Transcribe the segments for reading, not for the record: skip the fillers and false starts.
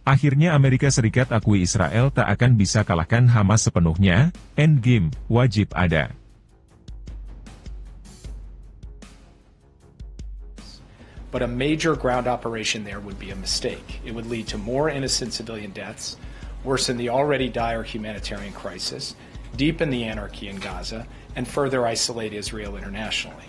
Akhirnya Amerika Serikat akui Israel tak akan bisa kalahkan Hamas sepenuhnya, endgame wajib ada. But a major ground operation there would be a mistake. It would lead to more innocent civilian deaths, worsen the already dire humanitarian crisis, deepen the anarchy in Gaza, and further isolate Israel internationally.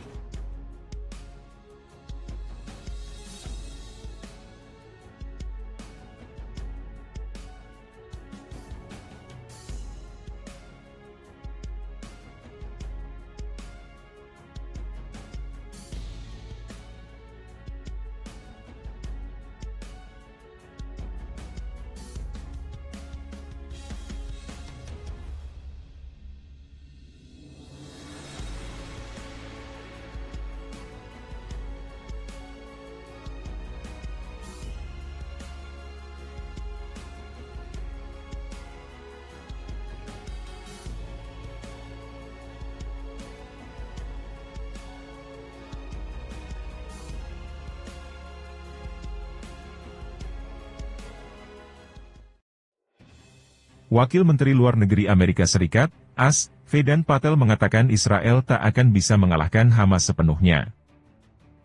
Wakil Menteri Luar Negeri Amerika Serikat, AS, Vedant Patel mengatakan Israel tak akan bisa mengalahkan Hamas sepenuhnya.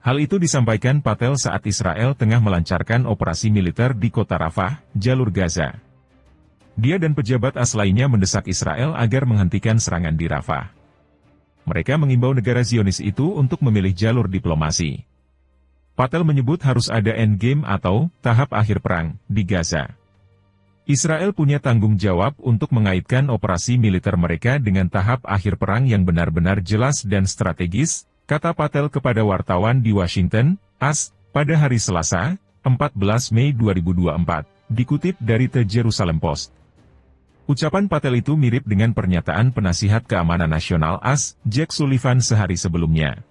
Hal itu disampaikan Patel saat Israel tengah melancarkan operasi militer di kota Rafah, jalur Gaza. Dia dan pejabat AS lainnya mendesak Israel agar menghentikan serangan di Rafah. Mereka mengimbau negara Zionis itu untuk memilih jalur diplomasi. Patel menyebut harus ada endgame atau tahap akhir perang di Gaza. Israel punya tanggung jawab untuk mengaitkan operasi militer mereka dengan tahap akhir perang yang benar-benar jelas dan strategis, kata Patel kepada wartawan di Washington, AS, pada hari Selasa, 14 Mei 2024, dikutip dari The Jerusalem Post. Ucapan Patel itu mirip dengan pernyataan penasihat keamanan nasional AS, Jack Sullivan sehari sebelumnya.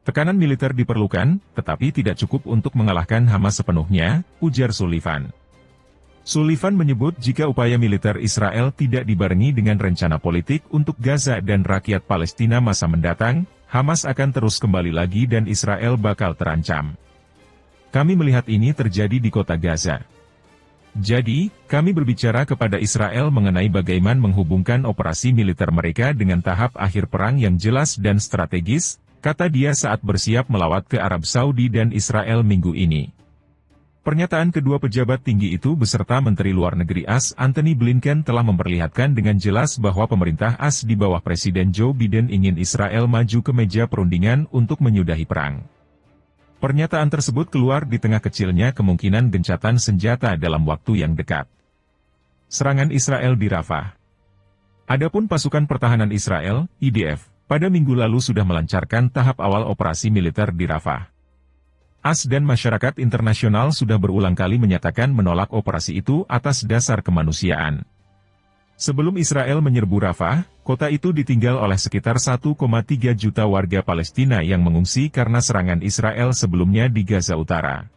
Tekanan militer diperlukan, tetapi tidak cukup untuk mengalahkan Hamas sepenuhnya, ujar Sullivan. Sullivan menyebut jika upaya militer Israel tidak dibarengi dengan rencana politik untuk Gaza dan rakyat Palestina masa mendatang, Hamas akan terus kembali lagi dan Israel bakal terancam. Kami melihat ini terjadi di kota Gaza. Jadi, kami berbicara kepada Israel mengenai bagaimana menghubungkan operasi militer mereka dengan tahap akhir perang yang jelas dan strategis, kata dia saat bersiap melawat ke Arab Saudi dan Israel minggu ini. Pernyataan kedua pejabat tinggi itu beserta Menteri Luar Negeri AS Antony Blinken telah memperlihatkan dengan jelas bahwa pemerintah AS di bawah Presiden Joe Biden ingin Israel maju ke meja perundingan untuk menyudahi perang. Pernyataan tersebut keluar di tengah kecilnya kemungkinan gencatan senjata dalam waktu yang dekat. Serangan Israel di Rafah. Adapun pasukan pertahanan Israel, IDF, pada minggu lalu sudah melancarkan tahap awal operasi militer di Rafah. AS dan masyarakat internasional sudah berulang kali menyatakan menolak operasi itu atas dasar kemanusiaan. Sebelum Israel menyerbu Rafah, kota itu ditinggal oleh sekitar 1,3 juta warga Palestina yang mengungsi karena serangan Israel sebelumnya di Gaza Utara.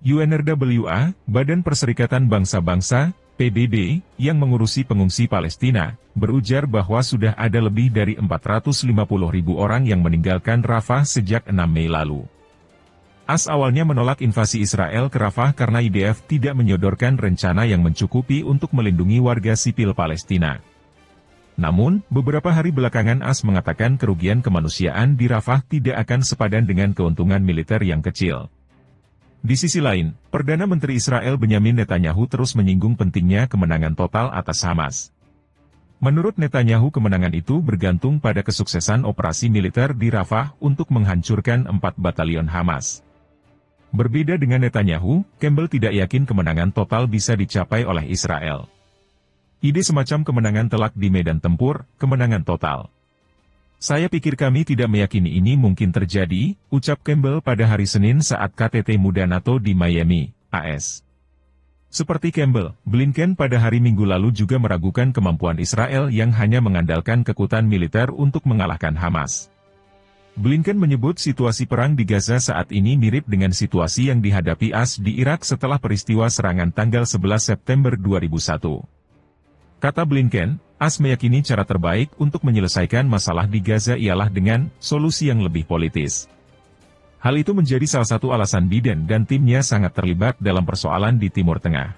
UNRWA, Badan Perserikatan Bangsa-Bangsa, PBB, yang mengurusi pengungsi Palestina, berujar bahwa sudah ada lebih dari 450.000 orang yang meninggalkan Rafah sejak 6 Mei lalu. AS awalnya menolak invasi Israel ke Rafah karena IDF tidak menyodorkan rencana yang mencukupi untuk melindungi warga sipil Palestina. Namun, beberapa hari belakangan AS mengatakan kerugian kemanusiaan di Rafah tidak akan sepadan dengan keuntungan militer yang kecil. Di sisi lain, Perdana Menteri Israel Benyamin Netanyahu terus menyinggung pentingnya kemenangan total atas Hamas. Menurut Netanyahu kemenangan itu bergantung pada kesuksesan operasi militer di Rafah untuk menghancurkan 4 batalion Hamas. Berbeda dengan Netanyahu, Campbell tidak yakin kemenangan total bisa dicapai oleh Israel. Ide semacam kemenangan telak di medan tempur, kemenangan total. Saya pikir kami tidak meyakini ini mungkin terjadi, ucap Campbell pada hari Senin saat KTT Muda NATO di Miami, AS. Seperti Campbell, Blinken pada hari Minggu lalu juga meragukan kemampuan Israel yang hanya mengandalkan kekuatan militer untuk mengalahkan Hamas. Blinken menyebut situasi perang di Gaza saat ini mirip dengan situasi yang dihadapi AS di Irak setelah peristiwa serangan tanggal 11 September 2001. Kata Blinken, AS meyakini cara terbaik untuk menyelesaikan masalah di Gaza ialah dengan solusi yang lebih politis. Hal itu menjadi salah satu alasan Biden dan timnya sangat terlibat dalam persoalan di Timur Tengah.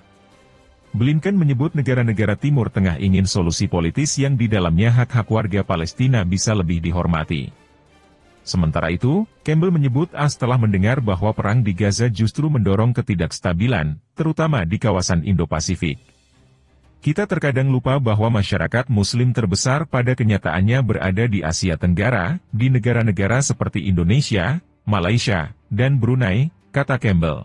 Blinken menyebut negara-negara Timur Tengah ingin solusi politis yang di dalamnya hak-hak warga Palestina bisa lebih dihormati. Sementara itu, Campbell menyebut AS telah mendengar bahwa perang di Gaza justru mendorong ketidakstabilan, terutama di kawasan Indo-Pasifik. Kita terkadang lupa bahwa masyarakat Muslim terbesar pada kenyataannya berada di Asia Tenggara, di negara-negara seperti Indonesia, Malaysia, dan Brunei, kata Campbell.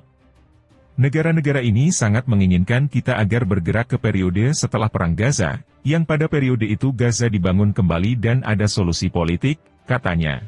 Negara-negara ini sangat menginginkan kita agar bergerak ke periode setelah Perang Gaza, yang pada periode itu Gaza dibangun kembali dan ada solusi politik, katanya.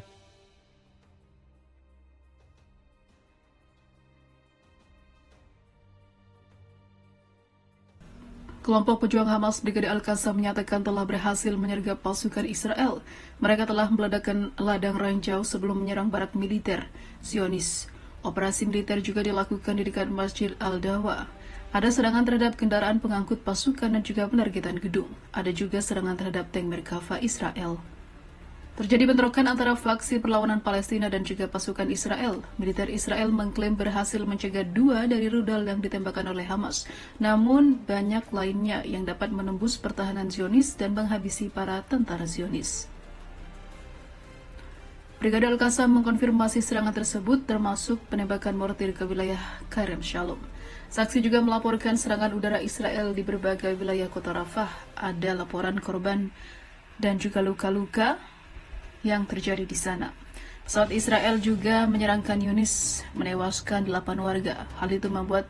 Kelompok pejuang Hamas Brigade Al-Qassam menyatakan telah berhasil menyergap pasukan Israel. Mereka telah meledakkan ladang ranjau sebelum menyerang barak militer Zionis. Operasi militer juga dilakukan di dekat Masjid Al-Dawa. Ada serangan terhadap kendaraan pengangkut pasukan dan juga penargetan gedung. Ada juga serangan terhadap tank Merkava Israel. Terjadi bentrokan antara faksi perlawanan Palestina dan juga pasukan Israel. Militer Israel mengklaim berhasil mencegah 2 dari rudal yang ditembakkan oleh Hamas. Namun, banyak lainnya yang dapat menembus pertahanan Zionis dan menghabisi para tentara Zionis. Brigade Al-Qassam mengkonfirmasi serangan tersebut termasuk penembakan mortir ke wilayah Karem Shalom. Saksi juga melaporkan serangan udara Israel di berbagai wilayah kota Rafah. Ada laporan korban dan juga luka-luka yang terjadi di sana. Pesawat Israel juga menyerangkan Yunis, menewaskan 8 warga. Hal itu membuat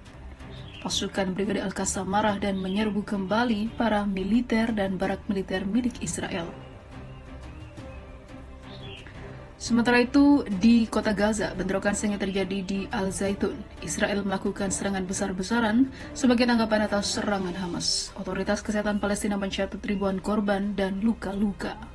pasukan Brigade Al-Qassam marah dan menyerbu kembali para militer dan barak militer milik Israel. Sementara itu, di kota Gaza, bentrokan sengit terjadi di Al-Zaitun. Israel melakukan serangan besar-besaran sebagai tanggapan atas serangan Hamas. Otoritas Kesehatan Palestina mencatat ribuan korban dan luka-luka.